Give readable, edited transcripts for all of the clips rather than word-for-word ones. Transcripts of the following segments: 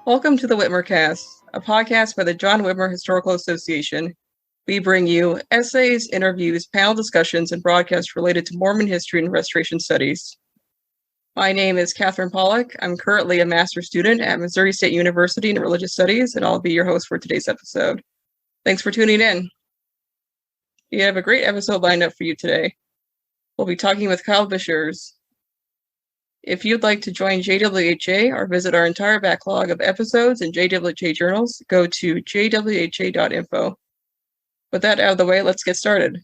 Welcome to the Whitmer Cast, a podcast by the John Whitmer Historical Association. We bring you essays, interviews, panel discussions, and broadcasts related to Mormon history and restoration studies. My name is Katherine Pollock. I'm currently a master's student at Missouri State University in Religious Studies, and I'll be your host for today's episode. Thanks for tuning in. We have a great episode lined up for you today. We'll be talking with Kyle Beshears. If you'd like to join JWHA or visit our entire backlog of episodes and JWHA journals, go to jwha.info. With that out of the way, let's get started.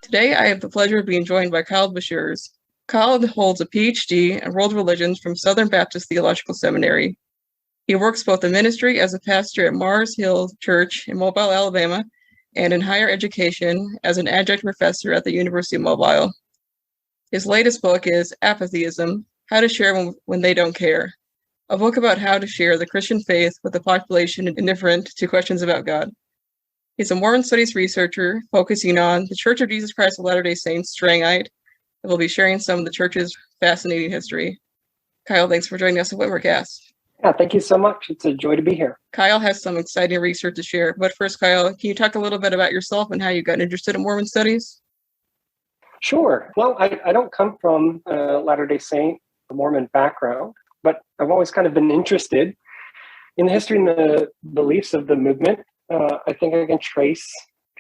Today, I have the pleasure of being joined by Kyle Beshears. Kyle holds a PhD in World Religions from Southern Baptist Theological Seminary. He works both in ministry as a pastor at Mars Hill Church in Mobile, Alabama, and in higher education as an adjunct professor at the University of Mobile. His latest book is Apatheism: How to Share When They Don't Care, a book about how to share the Christian faith with a population indifferent to questions about God. He's a Mormon studies researcher focusing on the Church of Jesus Christ of Latter-day Saints, Strangite, and will be sharing some of the church's fascinating history. Kyle, thanks for joining us at Whitmercast. Yeah, thank you so much. It's a joy to be here. Kyle has some exciting research to share. But first, Kyle, can you talk a little bit about yourself and how you got interested in Mormon studies? Sure. Well, I don't come from a Latter-day Saint or Mormon background, but I've always kind of been interested in the history and the beliefs of the movement. I think I can trace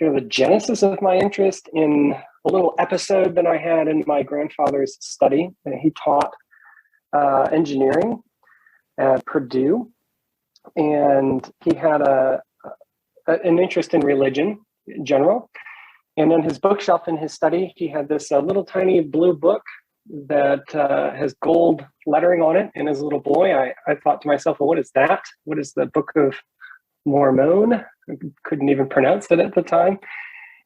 kind of the genesis of my interest in a little episode that I had in my grandfather's study. He taught engineering at Purdue, and he had an interest in religion in general. And in his bookshelf in his study, he had this little tiny blue book that has gold lettering on it. And as a little boy, I thought to myself, well, what is that? What is the Book of Mormon? I couldn't even pronounce it at the time.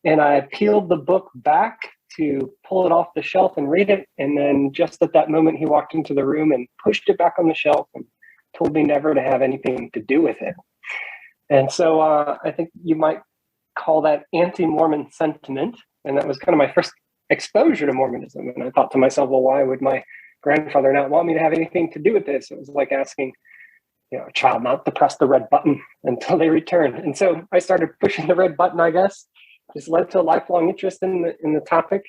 And I peeled the book back to pull it off the shelf and read it. And then just at that moment, he walked into the room and pushed it back on the shelf and told me never to have anything to do with it. And so I think you might call that anti-Mormon sentiment. And that was kind of my first exposure to Mormonism. And I thought to myself, well, why would my grandfather not want me to have anything to do with this? It was like asking, a child not to press the red button until they return. And so I started pushing the red button, I guess. Just led to a lifelong interest in the topic.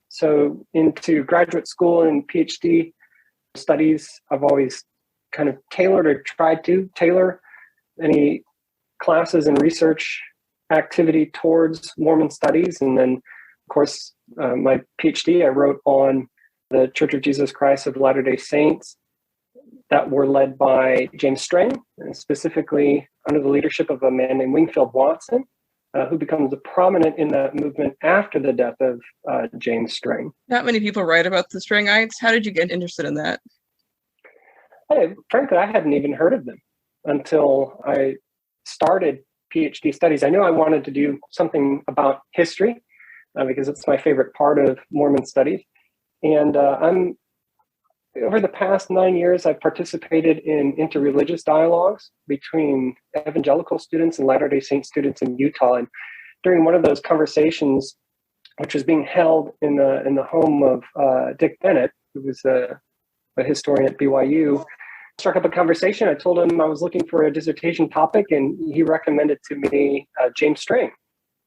So into graduate school and PhD studies, I've always kind of tailored or tried to tailor any classes and research activity towards Mormon studies. And then, of course, my PhD, I wrote on the Church of Jesus Christ of Latter-day Saints that were led by James Strang, and specifically under the leadership of a man named Wingfield Watson, who becomes prominent in that movement after the death of James Strang. Not many people write about the Strangites. How did you get interested in that? Frankly, I hadn't even heard of them until I started PhD studies. I knew I wanted to do something about history because it's my favorite part of Mormon studies. And over the past 9 years, I've participated in interreligious dialogues between evangelical students and Latter-day Saint students in Utah. And during one of those conversations, which was being held in the home of Dick Bennett, who was a historian at BYU, struck up a conversation. I told him I was looking for a dissertation topic, and he recommended to me James Strang.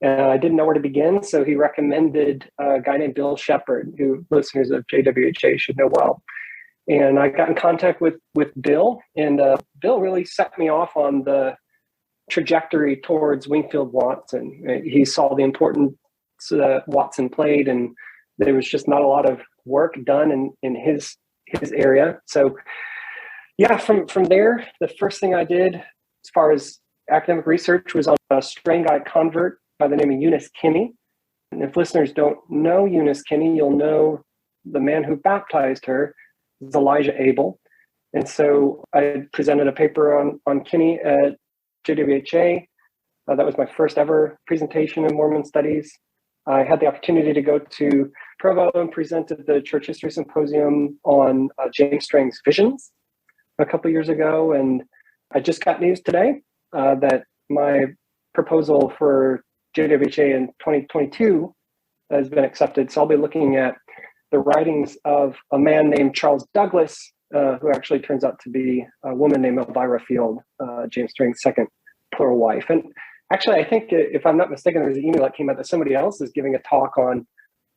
I didn't know where to begin, so he recommended a guy named Bill Shepard, who listeners of JWHA should know well. And I got in contact with Bill, and Bill really set me off on the trajectory towards Wingfield Watson. He saw the importance that Watson played, and there was just not a lot of work done in his area. So yeah, from there, the first thing I did as far as academic research was on a Strangite convert by the name of Eunice Kinney. And if listeners don't know Eunice Kinney, you'll know the man who baptized her is Elijah Abel. And so I presented a paper on Kinney at JWHA. That was my first ever presentation in Mormon studies. I had the opportunity to go to Provo and present at the Church History Symposium on James Strang's visions a couple years ago. And I just got news today that my proposal for JWHA in 2022 has been accepted. So I'll be looking at the writings of a man named Charles Douglas, who actually turns out to be a woman named Elvira Field, James Strang's second plural wife. And actually, I think, if I'm not mistaken, there's an email that came out that somebody else is giving a talk on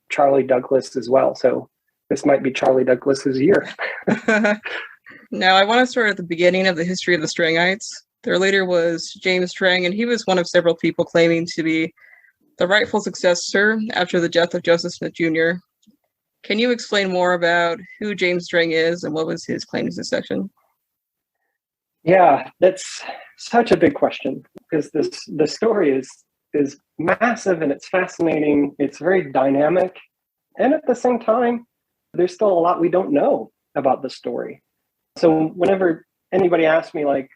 Charlie Douglas as well. So this might be Charlie Douglas's year. Now, I want to start at the beginning of the history of the Strangites. Their leader was James Strang, and he was one of several people claiming to be the rightful successor after the death of Joseph Smith Jr. Can you explain more about who James Strang is and what was his claim to succession? Yeah, that's such a big question, because the story is massive and it's fascinating. It's very dynamic. And at the same time, there's still a lot we don't know about the story. So whenever anybody asks me, like,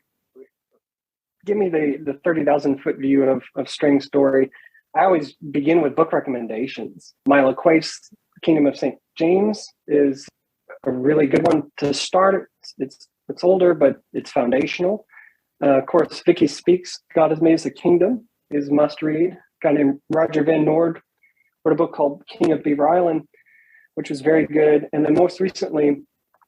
give me the 30,000-foot view of Strang's story, I always begin with book recommendations. Milo Quaif's Kingdom of St. James is a really good one to start. It's older, but it's foundational. Of course, Vicky Speaks, God Has Made Us a Kingdom is must read. A guy named Roger Van Noord wrote a book called King of Beaver Island, which was very good. And then most recently, a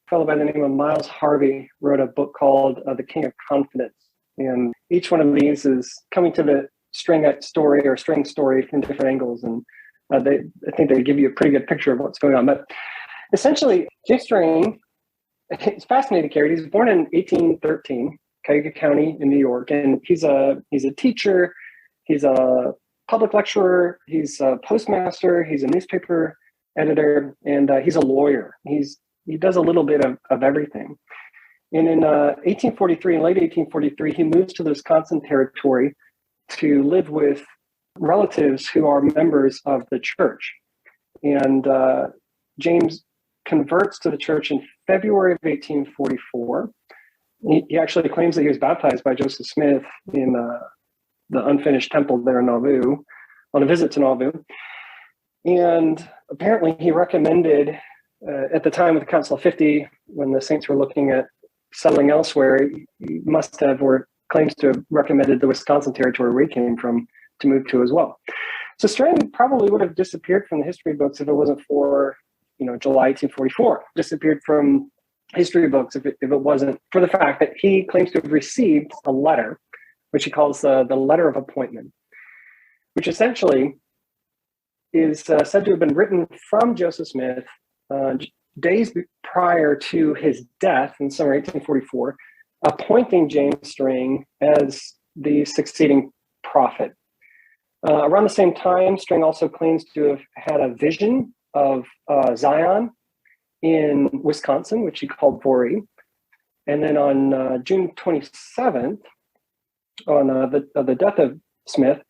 fellow by the name of Miles Harvey wrote a book called The King of Confidence. And each one of these is coming to the Strangite story or Strang story from different angles. And I think they give you a pretty good picture of what's going on. But essentially, James Strang, it's a fascinating character. He was born in 1813, Cuyahoga County in New York. And he's a teacher. He's a public lecturer. He's a postmaster. He's a newspaper editor. And he's a lawyer. He does a little bit of everything. And in 1843, in late 1843, he moves to the Wisconsin Territory to live with relatives who are members of the church. And James converts to the church in February of 1844. He actually claims that he was baptized by Joseph Smith in the unfinished temple there in Nauvoo, on a visit to Nauvoo. And apparently he recommended, at the time of the Council of 50, when the saints were looking at settling elsewhere, he must have, or claims to have recommended the Wisconsin Territory where he came from to move to as well. So Strang probably would have disappeared from the history books if it wasn't for, July 1844. Disappeared from history books if it wasn't for the fact that he claims to have received a letter, which he calls the letter of appointment, which essentially is said to have been written from Joseph Smith days prior to his death in summer 1844, appointing James Strang as the succeeding prophet. Around the same time, Strang also claims to have had a vision of Zion in Wisconsin, which he called Voree. And then on June 27th, on the death of Smith,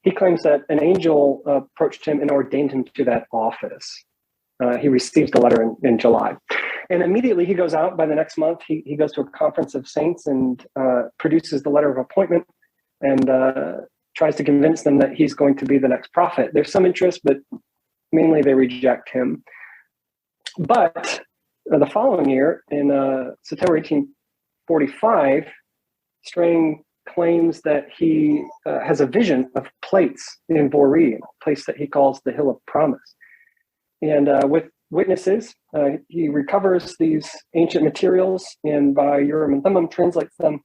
he claims that an angel approached him and ordained him to that office. He receives the letter in July. And immediately he goes out. By the next month, he goes to a conference of saints and produces the letter of appointment and tries to convince them that he's going to be the next prophet. There's some interest, but mainly they reject him. But the following year, in September 1845, Strang claims that he has a vision of plates in Voree, a place that he calls the Hill of Promise. And with witnesses, he recovers these ancient materials and by Urim and Thummim translates them.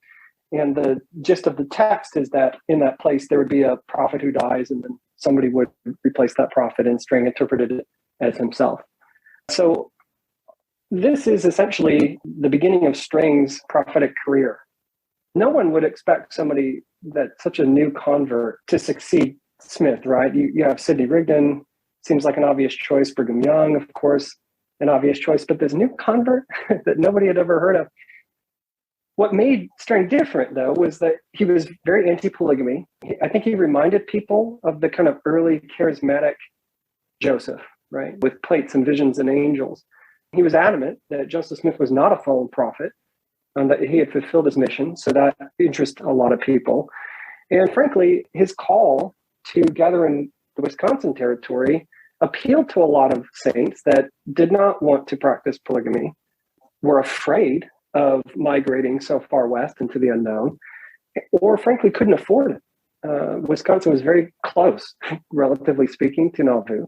And the gist of the text is that in that place, there would be a prophet who dies and then somebody would replace that prophet, and Strang interpreted it as himself. So this is essentially the beginning of Strang's prophetic career. No one would expect somebody that's such a new convert to succeed Smith, right? You have Sidney Rigdon, seems like an obvious choice. Brigham Young, of course, an obvious choice. But this new convert that nobody had ever heard of. What made Strang different, though, was that he was very anti-polygamy. I think he reminded people of the kind of early charismatic Joseph, right, with plates and visions and angels. He was adamant that Joseph Smith was not a fallen prophet and that he had fulfilled his mission. So that interested a lot of people. And frankly, his call to gather in the Wisconsin Territory appealed to a lot of saints that did not want to practice polygamy, were afraid of migrating so far west into the unknown, or frankly couldn't afford it. Wisconsin was very close, relatively speaking, to Nauvoo.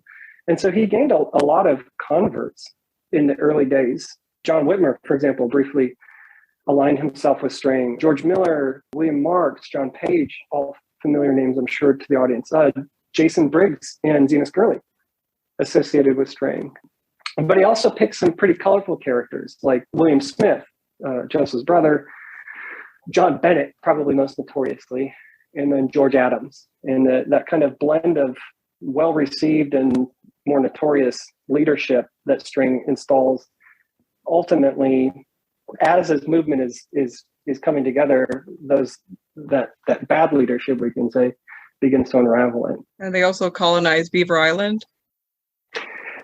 And so he gained a lot of converts in the early days. John Whitmer, for example, briefly aligned himself with Strang. George Miller, William Marks, John Page, all familiar names, I'm sure, to the audience. Jason Briggs and Zenas Gurley associated with Strang. But he also picked some pretty colorful characters like William Smith, Joseph's brother, John Bennett, probably most notoriously, and then George Adams. And that kind of blend of well-received and more notorious leadership that Strang installs ultimately, as his movement is coming together, that bad leadership, we can say, begins to unravel it. And they also colonized Beaver Island.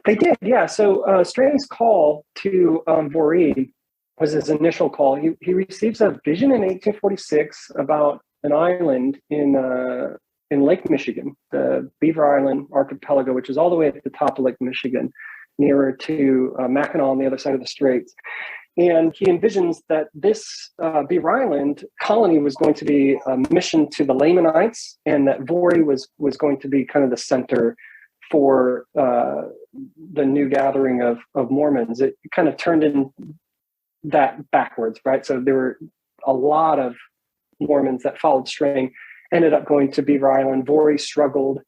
They did, yeah. So Strang's call to Voree was his initial call. He receives a vision in 1846 about an island in Lake Michigan, the Beaver Island archipelago, which is all the way at the top of Lake Michigan, nearer to Mackinac on the other side of the straits. And he envisions that this Beaver Island colony was going to be a mission to the Lamanites, and that Voree was going to be kind of the center for the new gathering of Mormons. It kind of turned in that backwards, right? So there were a lot of Mormons that followed Strang, ended up going to Beaver Island. Voree struggled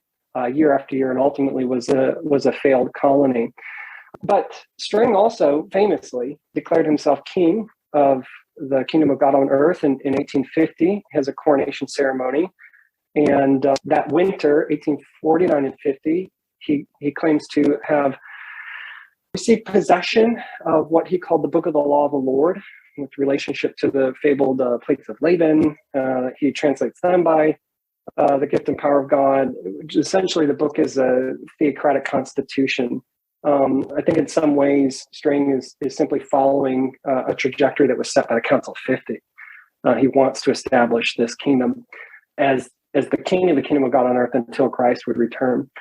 year after year and ultimately was a failed colony. But Strang also famously declared himself king of the kingdom of God on earth in 1850, has a coronation ceremony. And that winter, 1849 and 50, he claims to have received possession of what he called the Book of the Law of the Lord, with relationship to the fabled plates of Laban. He translates them by the gift and power of God, which essentially the book is a theocratic constitution. I think in some ways, Strang is simply following a trajectory that was set by the Council of 50. He wants to establish this kingdom as the king of the kingdom of God on earth until Christ would return.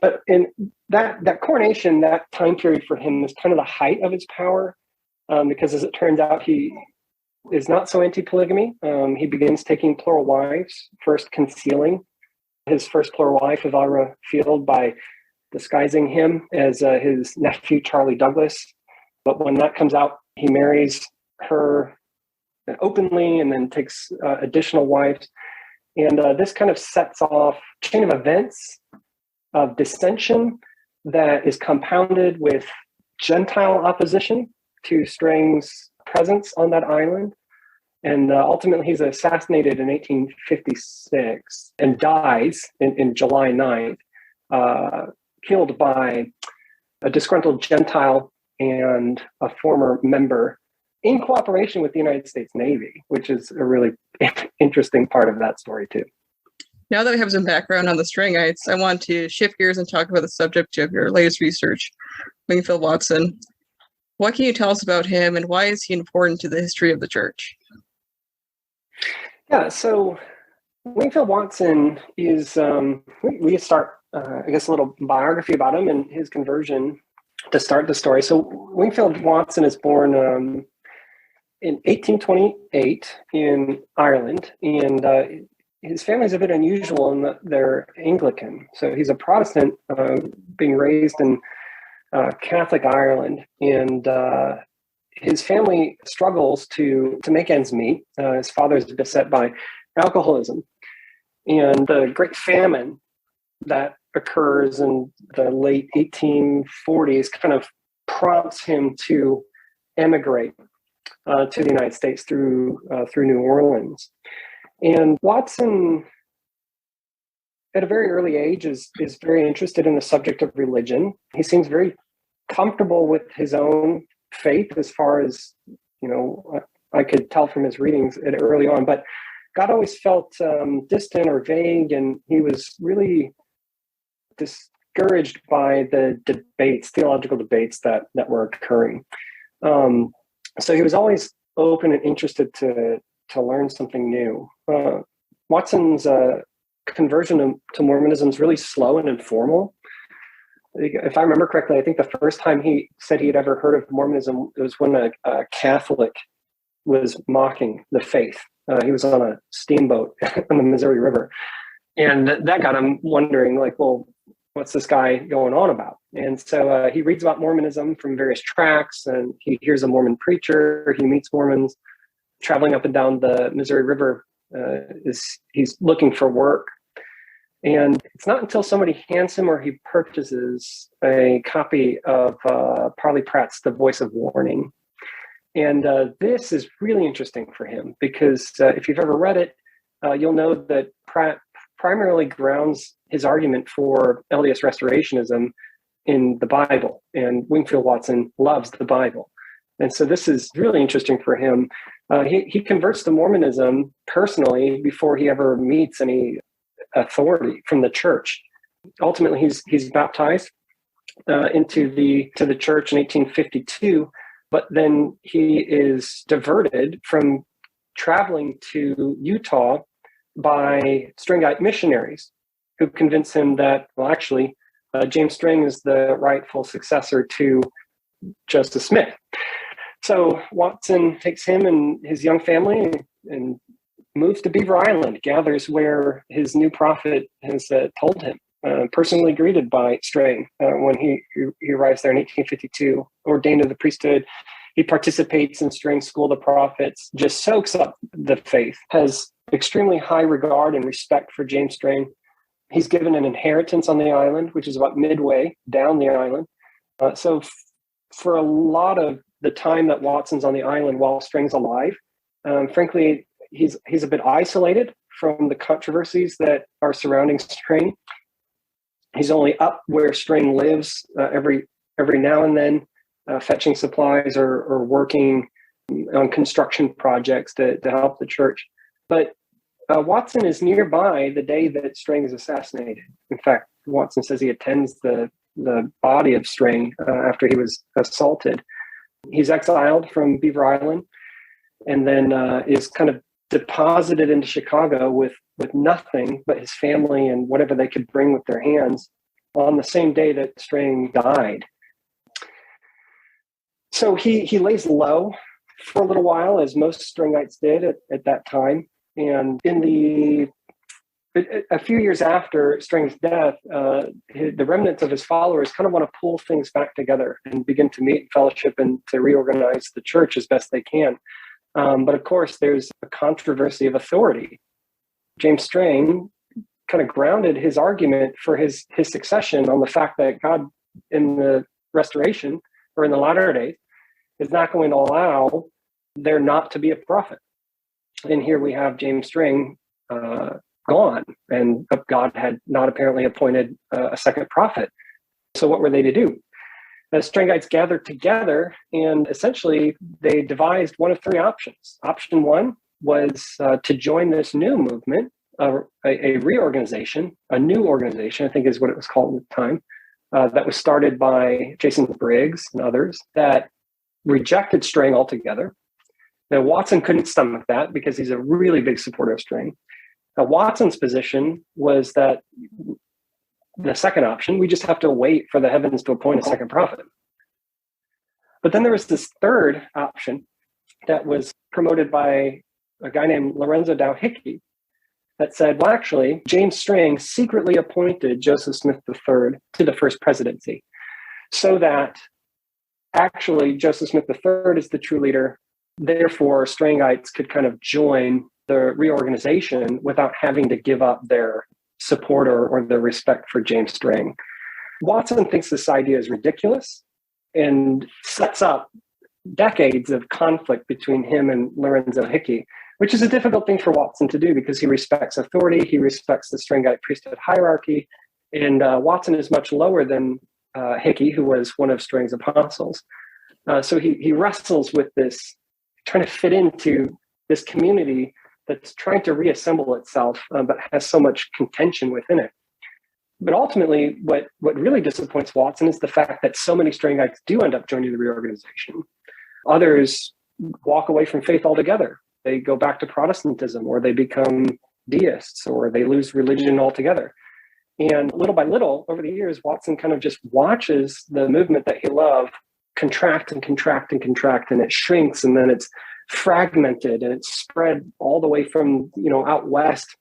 But in that coronation, that time period for him is kind of the height of his power, because as it turns out, he is not so anti-polygamy. He begins taking plural wives, first concealing his first plural wife, Elvira Field, by disguising him as his nephew, Charlie Douglas. But when that comes out, he marries her openly and then takes additional wives. And this kind of sets off a chain of events of dissension that is compounded with Gentile opposition to Strang's presence on that island. And ultimately, he's assassinated in 1856 and dies in July 9th, killed by a disgruntled Gentile and a former member in cooperation with the United States Navy, which is a really interesting part of that story, too. Now that I have some background on the Strangites, I want to shift gears and talk about the subject of your latest research, Wingfield Watson. What can you tell us about him, and why is he important to the history of the church? Yeah, so Wingfield Watson is, we start, I guess, a little biography about him and his conversion to start the story. So Wingfield Watson is born in 1828 in Ireland, and his family is a bit unusual in that they're Anglican. So he's a Protestant being raised in Catholic Ireland, and his family struggles to make ends meet. His father is beset by alcoholism, and the Great Famine that occurs in the late 1840s kind of prompts him to emigrate to the United States through New Orleans. And Watson, at a very early age, is very interested in the subject of religion. He seems very comfortable with his own faith, as far as, I could tell from his readings early on. But God always felt distant or vague, and he was really discouraged by the theological debates that were occurring. So he was always open and interested to learn something new. Watson's conversion to Mormonism is really slow and informal. If I remember correctly, I think the first time he said he had ever heard of Mormonism was when a Catholic was mocking the faith He was on a steamboat on the Missouri River. And that got him wondering, like, well, what's this guy going on about? And so he reads about Mormonism from various tracts, and he hears a Mormon preacher. He meets Mormons traveling up and down the Missouri River. He's looking for work. And it's not until somebody hands him or he purchases a copy of Parley Pratt's The Voice of Warning. And this is really interesting for him because if you've ever read it, you'll know that Pratt primarily grounds his argument for LDS restorationism in the Bible. And Wingfield Watson loves the Bible. And so this is really interesting for him. He converts to Mormonism personally before he ever meets any authority from the church. Ultimately, he's baptized into the church in 1852, but then he is diverted from traveling to Utah by Strangite missionaries who convince him that, well, actually, James Strang is the rightful successor to Joseph Smith. So Watson takes him and his young family and moves to Beaver Island, gathers where his new prophet has told him, personally greeted by Strang when he arrives there in 1852, ordained to the priesthood. He participates in Strang's School of the Prophets, just soaks up the faith, has extremely high regard and respect for James Strang. He's given an inheritance on the island, which is about midway down the island. So for a lot of the time that Watson's on the island while Strang's alive, frankly, he's a bit isolated from the controversies that are surrounding Strang. He's only up where Strang lives every now and then, fetching supplies or working on construction projects to help the church. But Watson is nearby the day that Strang is assassinated. In fact, Watson says he attends the body of Strang after he was assaulted. He's exiled from Beaver Island and then is kind of deposited into Chicago with nothing but his family and whatever they could bring with their hands on the same day that Strang died. So he lays low for a little while, as most Strangites did at that time. And a few years after Strang's death, the remnants of his followers kind of want to pull things back together and begin to meet, fellowship, and to reorganize the church as best they can. But of course, there's a controversy of authority. James Strang kind of grounded his argument for his succession on the fact that God in the restoration or in the latter days is not going to allow there not to be a prophet. And here we have James Strang gone, and God had not apparently appointed a second prophet. So what were they to do? The Strangites gathered together, and essentially they devised one of three options. Option one was to join this new movement, a reorganization, a new organization, I think is what it was called at the time, that was started by Jason Briggs and others that rejected Strang altogether. Now, Watson couldn't stomach that because he's a really big supporter of Strang. Now, Watson's position was that the second option, we just have to wait for the heavens to appoint a second prophet. But then there was this third option that was promoted by a guy named Lorenzo Dow Hickey that said, well, actually, James Strang secretly appointed Joseph Smith III to the first presidency so that actually Joseph Smith III is the true leader. Therefore, Strangites could kind of join the reorganization without having to give up their support or their respect for James Strang. Watson thinks this idea is ridiculous and sets up decades of conflict between him and Lorenzo Hickey, which is a difficult thing for Watson to do because he respects authority, he respects the Strangite priesthood hierarchy, and Watson is much lower than Hickey, who was one of Strang's apostles. So he wrestles with this, trying to fit into this community that's trying to reassemble itself, but has so much contention within it. But ultimately, what really disappoints Watson is the fact that so many Strangites do end up joining the reorganization. Others walk away from faith altogether. They go back to Protestantism, or they become deists, or they lose religion altogether. And little by little, over the years, Watson kind of just watches the movement that he loved contract and contract and contract, and it shrinks, and then it's fragmented, and it's spread all the way from, out west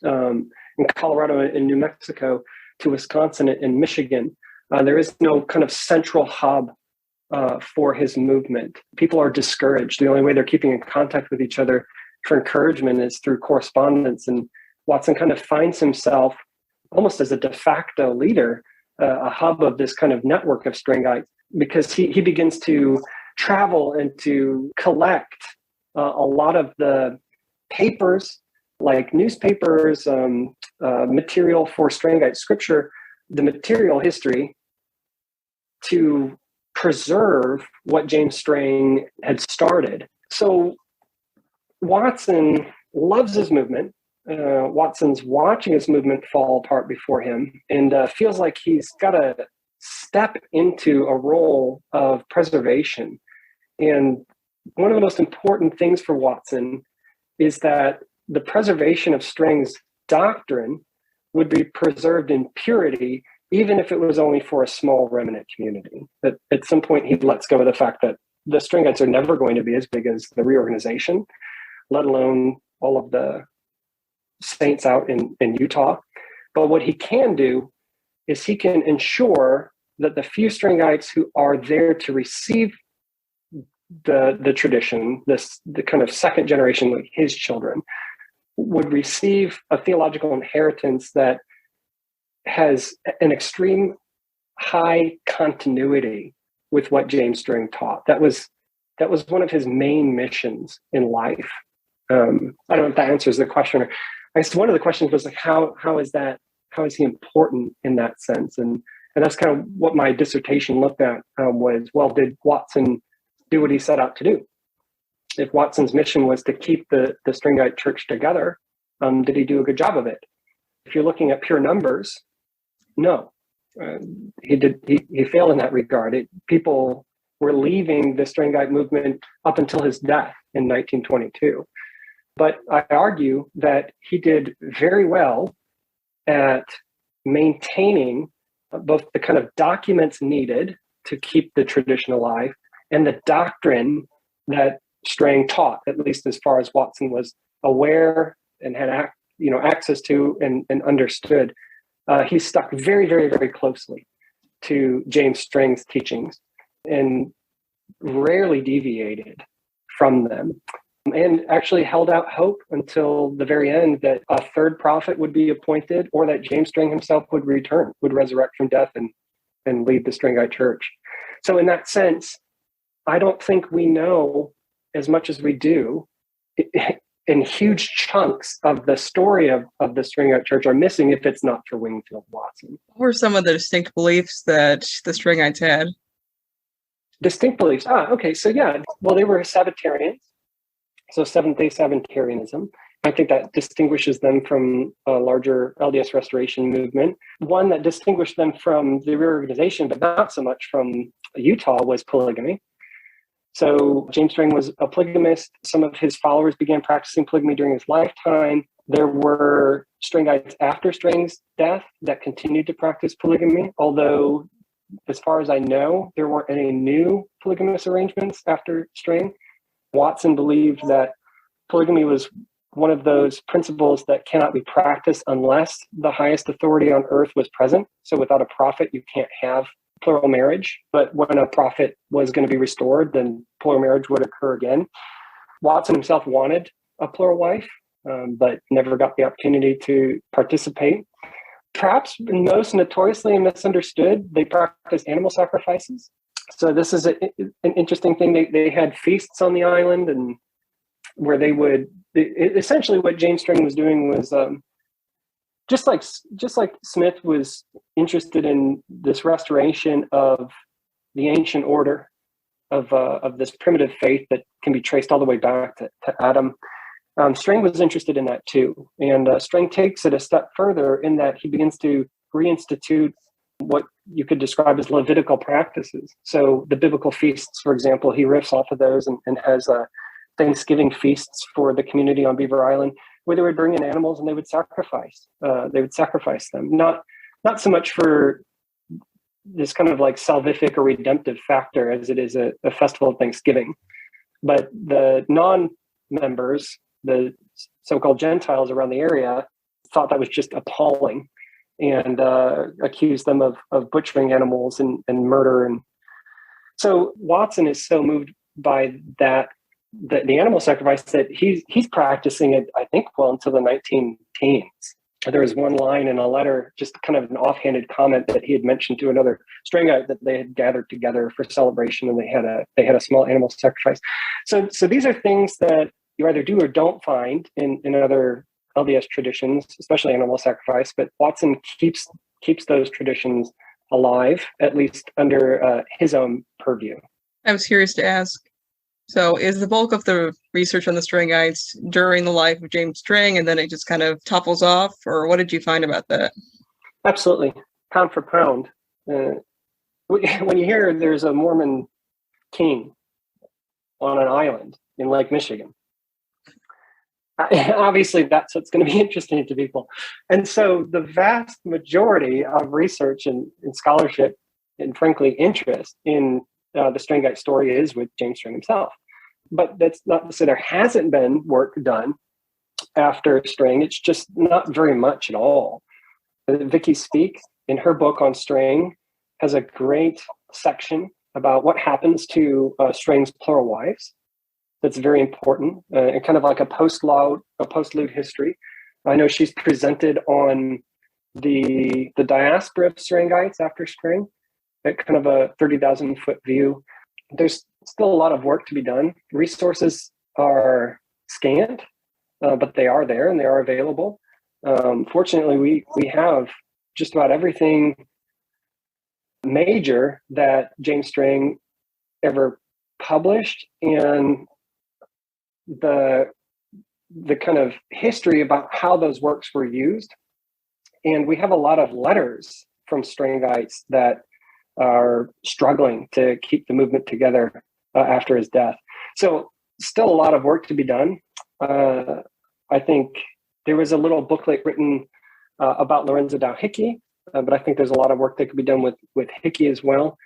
in Colorado and New Mexico to Wisconsin and Michigan. There is no kind of central hub for his movement. People are discouraged. The only way they're keeping in contact with each other for encouragement is through correspondence. And Watson kind of finds himself almost as a de facto leader, a hub of this kind of network of Strangites, because he begins to travel and to collect a lot of the papers, like newspapers, material for Strangite scripture, the material history, to preserve what James Strang had started. So Watson loves his movement. Watson's watching his movement fall apart before him, and feels like he's got to step into a role of preservation. And one of the most important things for Watson is that the preservation of Strang's doctrine would be preserved in purity, even if it was only for a small remnant community. That at some point he lets go of the fact that the Strangites are never going to be as big as the Reorganization, let alone all of the saints out in Utah. But what he can do is he can ensure that the few Strangites who are there to receive the tradition, the kind of second generation, like his children, would receive a theological inheritance that has an extreme high continuity with what James Strang taught. That was one of his main missions in life. I don't know if that answers the question. I guess one of the questions was like, how is he important in that sense? And that's kind of what my dissertation looked at, was, well, did Watson do what he set out to do? If Watson's mission was to keep the Strangite church together, did he do a good job of it? If you're looking at pure numbers, no. He failed in that regard. People were leaving the Strangite movement up until his death in 1922. But I argue that he did very well at maintaining both the kind of documents needed to keep the tradition alive and the doctrine that Strang taught, at least as far as Watson was aware and had access to and understood. He stuck very, very, very closely to James Strang's teachings and rarely deviated from them, and actually held out hope until the very end that a third prophet would be appointed, or that James Strang himself would return, would resurrect from death and lead the Strangite church. So in that sense, I don't think we know as much as we do. And huge chunks of the story of the Strangite church are missing if it's not for Wingfield Watson. What were some of the distinct beliefs that the Strangites had? Distinct beliefs. Okay. So yeah, well, they were Sabbatarians. So Seventh-day Sabbatarianism. I think that distinguishes them from a larger LDS Restoration movement. One that distinguished them from the Reorganization, but not so much from Utah, was polygamy. So James Strang was a polygamist. Some of his followers began practicing polygamy during his lifetime. There were Strangites after Strang's death that continued to practice polygamy, although as far as I know, there weren't any new polygamous arrangements after Strang. Watson believed that polygamy was one of those principles that cannot be practiced unless the highest authority on earth was present. So without a prophet, you can't have plural marriage. But when a prophet was going to be restored, then plural marriage would occur again. Watson himself wanted a plural wife, but never got the opportunity to participate. Perhaps most notoriously and misunderstood, they practiced animal sacrifices. So this is an interesting thing. They had feasts on the island, and where they would essentially what James Strang was doing was just like Smith was interested in this restoration of the ancient order of this primitive faith that can be traced all the way back to Adam. Strang was interested in that too, and Strang takes it a step further in that he begins to reinstitute what you could describe as Levitical practices. So the biblical feasts, for example, he riffs off of those and has Thanksgiving feasts for the community on Beaver Island, where they would bring in animals and they would sacrifice. Them, not so much for this kind of like salvific or redemptive factor as it is a festival of Thanksgiving. But the non-members, the so-called Gentiles around the area, thought that was just appalling, and accused them of butchering animals and murder. And so Watson is so moved by that, the animal sacrifice, that he's practicing it, I think, well into the 19 teens. There was one line in a letter, just kind of an offhanded comment that he had mentioned to another Strangite that they had gathered together for celebration, and they had a small animal sacrifice. So these are things that you either do or don't find in other LDS traditions, especially animal sacrifice. But Watson keeps those traditions alive, at least under his own purview. I was curious to ask, so is the bulk of the research on the Strangites during the life of James Strang, and then it just kind of topples off, or what did you find about that? Absolutely. Pound for pound. When you hear there's a Mormon king on an island in Lake Michigan, obviously that's what's going to be interesting to people. And so the vast majority of research and scholarship, and frankly interest in the Strangite story, is with James Strang himself. But that's not to say there hasn't been work done after Strang. It's just not very much at all. Vicky Speak, in her book on Strang, has a great section about what happens to Strang's plural wives. That's very important, and kind of like a post-lude history. I know she's presented on the diaspora of Strangites after Strang, at kind of a 30,000-foot view. There's still a lot of work to be done. Resources are scant, but they are there and they are available. Fortunately, we have just about everything major that James Strang ever published, and the kind of history about how those works were used. And we have a lot of letters from Strangites that are struggling to keep the movement together after his death. So still a lot of work to be done. I think there was a little booklet written about Lorenzo Dow Hickey, but I think there's a lot of work that could be done with Hickey as well.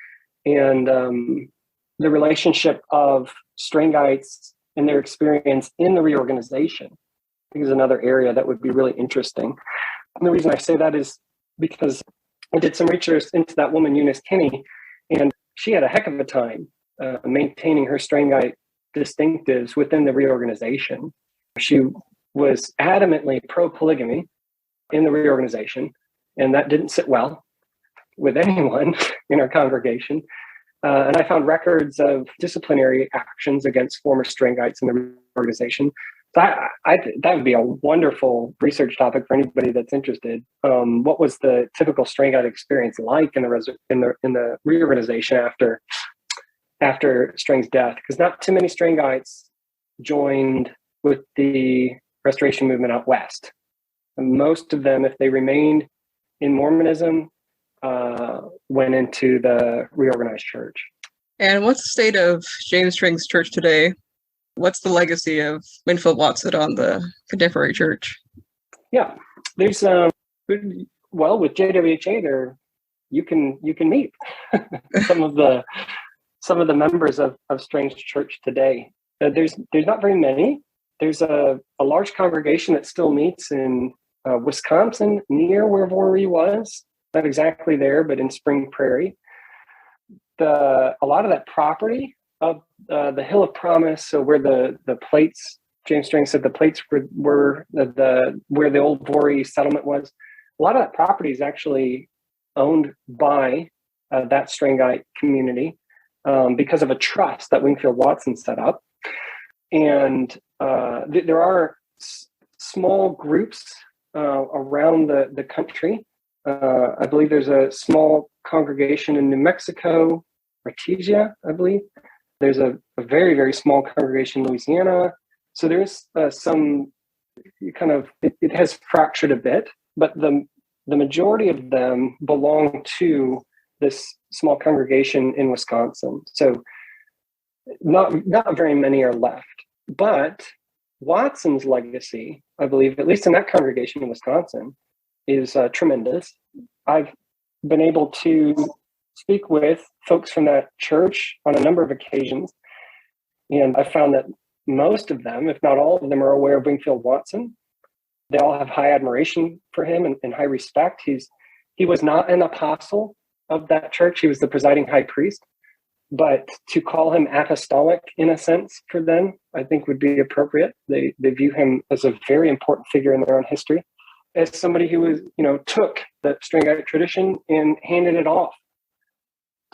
And the relationship of Strangites and their experience in the reorganization, I think, is another area that would be really interesting. And the reason I say that is because I did some research into that woman, Eunice Kinney, and she had a heck of a time maintaining her Strangite distinctives within the reorganization. She was adamantly pro-polygamy in the reorganization, and that didn't sit well with anyone in our congregation. And I found records of disciplinary actions against former Strangites in the reorganization. So that would be a wonderful research topic for anybody that's interested. What was the typical Strangite experience like in the reorganization after Strang's death? Because not too many Strangites joined with the Restoration movement out west. And most of them, if they remained in Mormonism, went into the reorganized church. And what's the state of James Strang's church today? What's the legacy of Wingfield Watson on the contemporary church? Yeah, there's with JWHA there, you can meet some of the members of Strang's church today. There's not very many. There's a large congregation that still meets in Wisconsin, near where Voree was, not exactly there, but in Spring Prairie. A lot of that property of the Hill of Promise, so where the plates, James Strang said the plates were where the old Voree settlement was. A lot of that property is actually owned by that Strangite community because of a trust that Wingfield Watson set up. And there are small groups around the country. I believe there's a small congregation in New Mexico, Artesia, I believe. There's a very, very small congregation in Louisiana. So there's some kind of, it has fractured a bit, but the majority of them belong to this small congregation in Wisconsin. So not very many are left. But Watson's legacy, I believe, at least in that congregation in Wisconsin, is tremendous. I've been able to speak with folks from that church on a number of occasions, And I found that most of them, if not all of them, are aware of Wingfield Watson. They all have high admiration for him and high respect. He was not an apostle of that church. He was the presiding high priest. But to call him apostolic in a sense for them, I think would be appropriate. They view him as a very important figure in their own history, as somebody who was, took the Strangite tradition and handed it off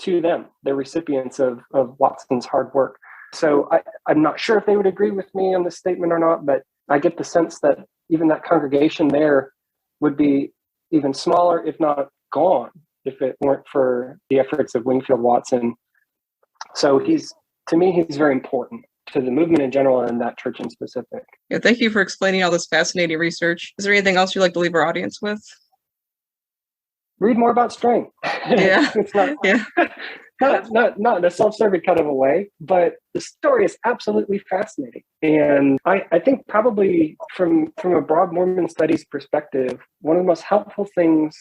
to them, the recipients of Watson's hard work. So I'm not sure if they would agree with me on this statement or not, but I get the sense that even that congregation there would be even smaller, if not gone, if it weren't for the efforts of Wingfield Watson. So to me, he's very important to the movement in general and that church in specific. Yeah, thank you for explaining all this fascinating research. Is there anything else you'd like to leave our audience with? Read more about Strang. Yeah. It's not, yeah. not in a self-serving kind of a way, but the story is absolutely fascinating. And I think probably from a broad Mormon studies perspective, one of the most helpful things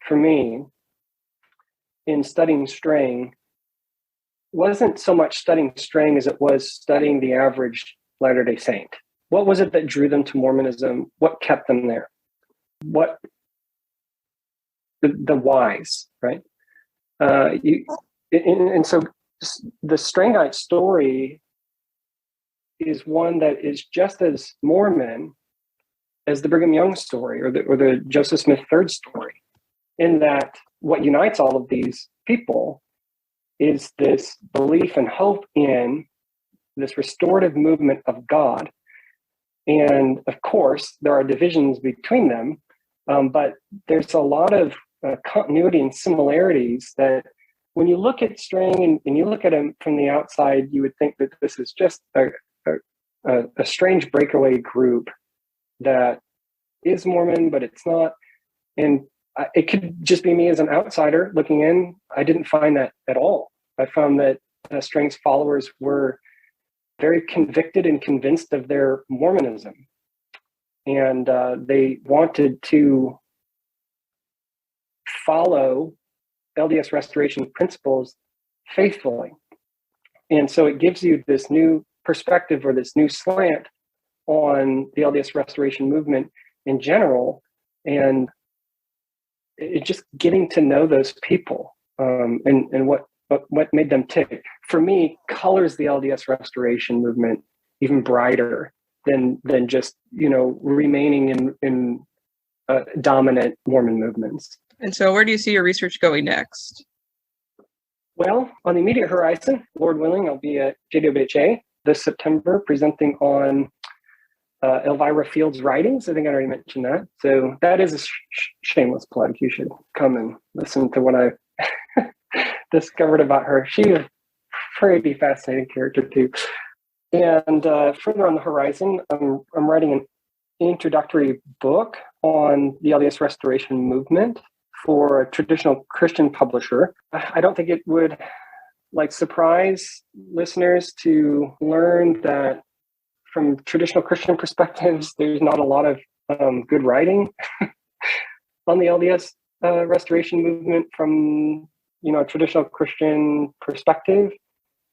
for me in studying Strang wasn't so much studying Strang as it was studying the average Latter-day Saint. What was it that drew them to Mormonism? What kept them there? What the whys, right? And so the Strangite story is one that is just as Mormon as the Brigham Young story or the Joseph Smith III story, in that what unites all of these people is this belief and hope in this restorative movement of God. And of course, there are divisions between them, but there's a lot of continuity and similarities that when you look at Strang and you look at him from the outside, you would think that this is just a strange breakaway group that is Mormon, but it's not. And it could just be me as an outsider looking in. I didn't find that at all. I found that Strang's followers were very convicted and convinced of their Mormonism. And they wanted to follow LDS restoration principles faithfully. And so it gives you this new perspective or this new slant on the LDS restoration movement in general. And it's just getting to know those people and what made them tick, for me, colors the LDS restoration movement even brighter than just, remaining in dominant Mormon movements. And so where do you see your research going next? Well, on the immediate horizon, Lord willing, I'll be at JWHA this September presenting on Elvira Field's writings. I think I already mentioned that. So that is a shameless plug. You should come and listen to what I discovered about her. She's a pretty fascinating character too. And further on the horizon, I'm writing an introductory book on the LDS restoration movement for a traditional Christian publisher. I don't think it would surprise listeners to learn that from traditional Christian perspectives, there's not a lot of good writing on the LDS restoration movement from a traditional Christian perspective.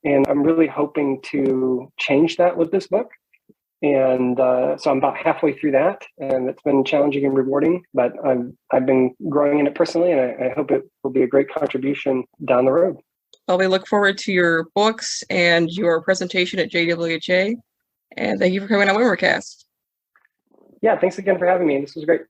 And I'm really hoping to change that with this book. And so I'm about halfway through that, and it's been challenging and rewarding, but I've been growing in it personally, and I hope it will be a great contribution down the road. Well, we look forward to your books and your presentation at JWHA. And thank you for coming on Whitmercast. Yeah, thanks again for having me. This was great.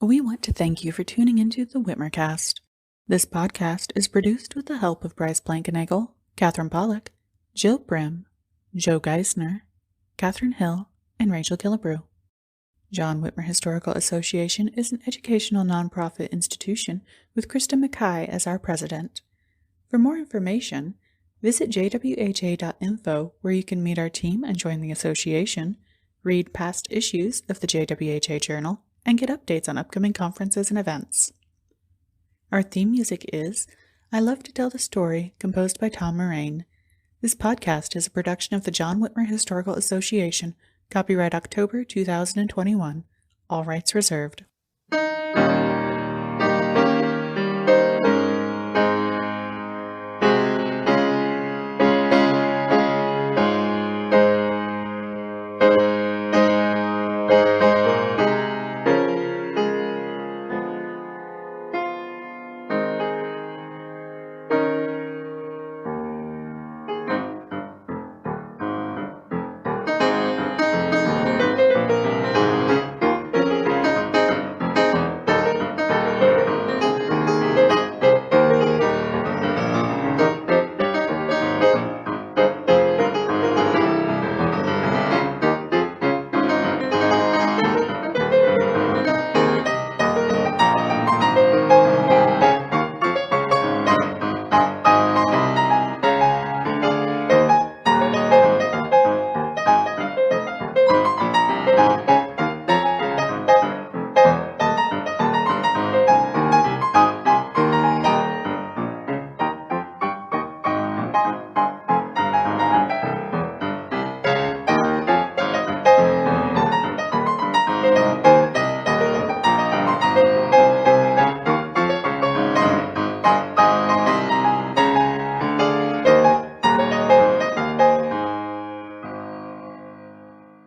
We want to thank you for tuning into the Whitmercast. This podcast is produced with the help of Bryce Blankenagel, Katherine Pollock, Jill Brim, Joe Geisner, Catherine Hill, and Rachel Killebrew. John Whitmer Historical Association is an educational nonprofit institution with Krista McKay as our president. For more information, visit jwha.info, where you can meet our team and join the association, read past issues of the JWHA Journal, and get updates on upcoming conferences and events. Our theme music is I Love to Tell the Story, composed by Tom Moraine. This podcast is a production of the John Whitmer Historical Association, copyright October 2021, all rights reserved.